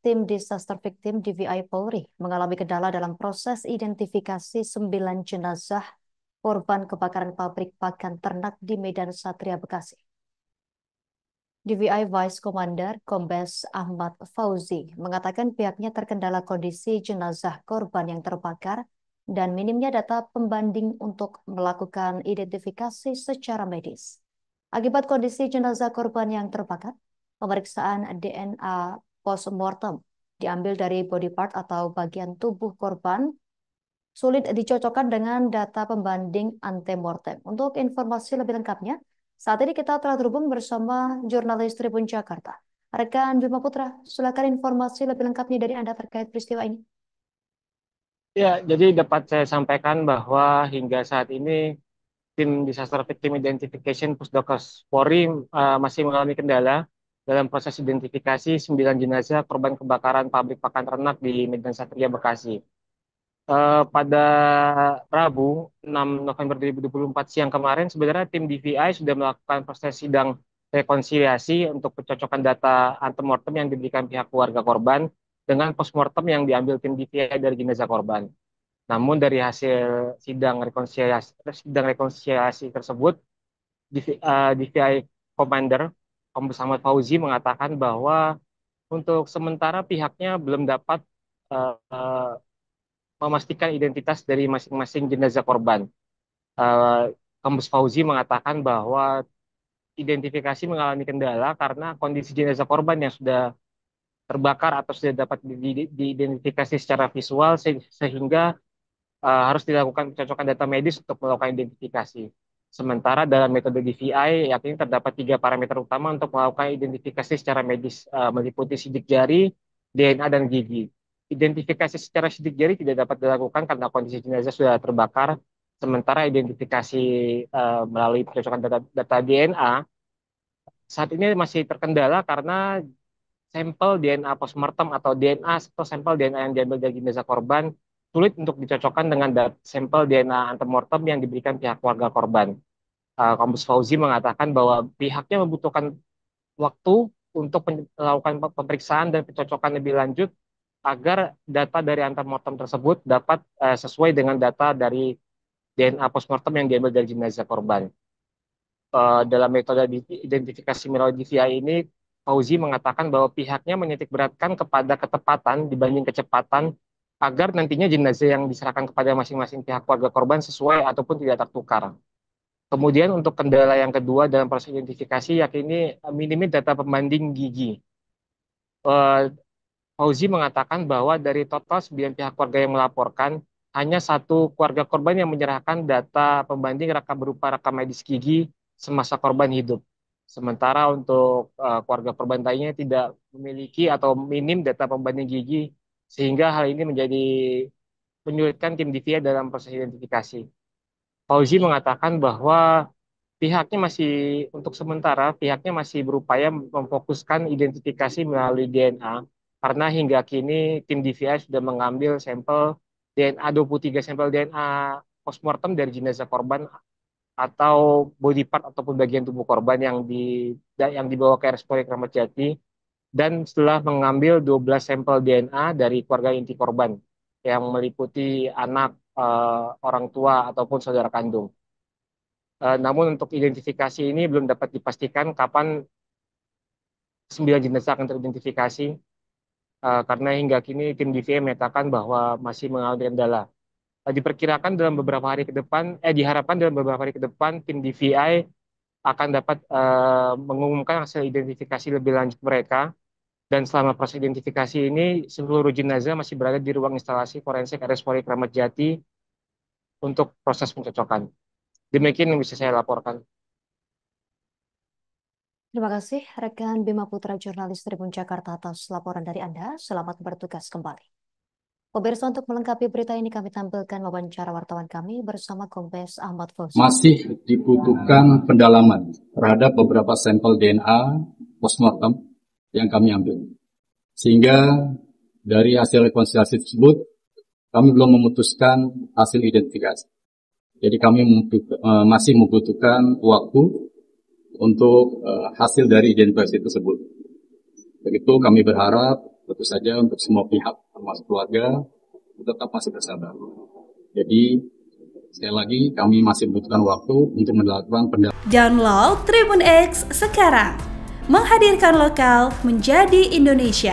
Tim Disaster Victim DVI Polri mengalami kendala dalam proses identifikasi 9 jenazah korban kebakaran pabrik pakan ternak di Medan Satria, Bekasi. DVI Vice Commander Kombes Ahmad Fauzi mengatakan pihaknya terkendala kondisi jenazah korban yang terbakar dan minimnya data pembanding untuk melakukan identifikasi secara medis. Akibat kondisi jenazah korban yang terbakar, pemeriksaan DNA postmortem diambil dari body part atau bagian tubuh korban sulit dicocokkan dengan data pembanding antemortem. Untuk informasi lebih lengkapnya, saat ini kita telah terhubung bersama jurnalis Tribun Jakarta. Rekan Bima Putra, silakan informasi lebih lengkapnya dari Anda terkait peristiwa ini. Ya, jadi dapat saya sampaikan bahwa hingga saat ini tim Disaster Victim Identification Pusdokes Polri masih mengalami kendala dalam proses identifikasi 9 jenazah korban kebakaran pabrik pakan ternak di Medan Satria, Bekasi. Pada Rabu 6 November 2024 siang kemarin, sebenarnya tim DVI sudah melakukan proses sidang rekonsiliasi untuk pencocokan data antemortem yang diberikan pihak keluarga korban dengan postmortem yang diambil tim DVI dari jenazah korban. Namun dari hasil sidang rekonsiliasi tersebut, DVI Commander Kombes Ahmad Fauzi mengatakan bahwa untuk sementara pihaknya belum dapat eh, memastikan identitas dari masing-masing jenazah korban. Eh, Kombes Fauzi mengatakan bahwa identifikasi mengalami kendala karena kondisi jenazah korban yang sudah terbakar atau sudah dapat diidentifikasi secara visual sehingga harus dilakukan pencocokan data medis untuk melakukan identifikasi. Sementara dalam metode DVI, yakni terdapat 3 parameter utama untuk melakukan identifikasi secara medis, meliputi sidik jari, DNA, dan gigi. Identifikasi secara sidik jari tidak dapat dilakukan karena kondisi jenazah sudah terbakar, sementara identifikasi melalui pencocokan data DNA saat ini masih terkendala karena sampel DNA postmortem atau DNA atau sampel DNA yang diambil dari jenazah korban sulit untuk dicocokkan dengan sampel DNA antemortem yang diberikan pihak keluarga korban. Kombes Fauzi mengatakan bahwa pihaknya membutuhkan waktu untuk melakukan pemeriksaan dan pencocokan lebih lanjut agar data dari antemortem tersebut dapat sesuai dengan data dari DNA postmortem yang diambil dari jenazah korban. Dalam metode identifikasi melalui DVI ini, Fauzi mengatakan bahwa pihaknya menitikberatkan kepada ketepatan dibanding kecepatan agar nantinya jenazah yang diserahkan kepada masing-masing pihak keluarga korban sesuai ataupun tidak tertukar. Kemudian untuk kendala yang kedua dalam proses identifikasi yakni minimnya data pembanding gigi. Eh, Fauzi mengatakan bahwa dari total 9 pihak keluarga yang melaporkan, hanya satu keluarga korban yang menyerahkan data pembanding berupa rekam medis gigi semasa korban hidup. Sementara untuk keluarga korban lainnya tidak memiliki atau minim data pembanding gigi, sehingga hal ini menjadi menyulitkan tim DVI dalam proses identifikasi. Fauzi mengatakan bahwa pihaknya masih, untuk sementara, pihaknya masih berupaya memfokuskan identifikasi melalui DNA, karena hingga kini tim DVI sudah mengambil sampel DNA, 23 sampel DNA postmortem dari jenazah korban atau body part ataupun bagian tubuh korban yang dibawa ke RS Polri Kramat Jati, dan setelah mengambil 12 sampel DNA dari keluarga inti korban yang meliputi anak, orang tua ataupun saudara kandung. Namun untuk identifikasi ini belum dapat dipastikan kapan 9 jenazah akan teridentifikasi, karena hingga kini tim DVI menyatakan bahwa masih mengalami kendala. Diperkirakan dalam beberapa hari ke depan, diharapkan dalam beberapa hari ke depan tim DVI akan dapat mengumumkan hasil identifikasi lebih lanjut mereka. Dan selama proses identifikasi ini, seluruh jenazah masih berada di ruang instalasi forensik RS Polri Kramat Jati untuk proses pencocokan. Demikian yang bisa saya laporkan. Terima kasih rekan Bima Putra, jurnalis Tribun Jakarta atas laporan dari Anda. Selamat bertugas kembali. Pemirsa, untuk melengkapi berita ini kami tampilkan wawancara wartawan kami bersama Kombes Ahmad Fauzi. Masih dibutuhkan pendalaman terhadap beberapa sampel DNA postmortem yang kami ambil. Sehingga dari hasil rekonsiliasi tersebut, kami belum memutuskan hasil identifikasi. Jadi kami masih membutuhkan waktu untuk hasil dari identifikasi tersebut. Begitu kami berharap tentu saja untuk semua pihak, termasuk keluarga, tetap masih bersabar. Jadi, sekali lagi kami masih membutuhkan waktu untuk melakukan pendalaman. Download Tribun X sekarang, menghadirkan lokal menjadi Indonesia.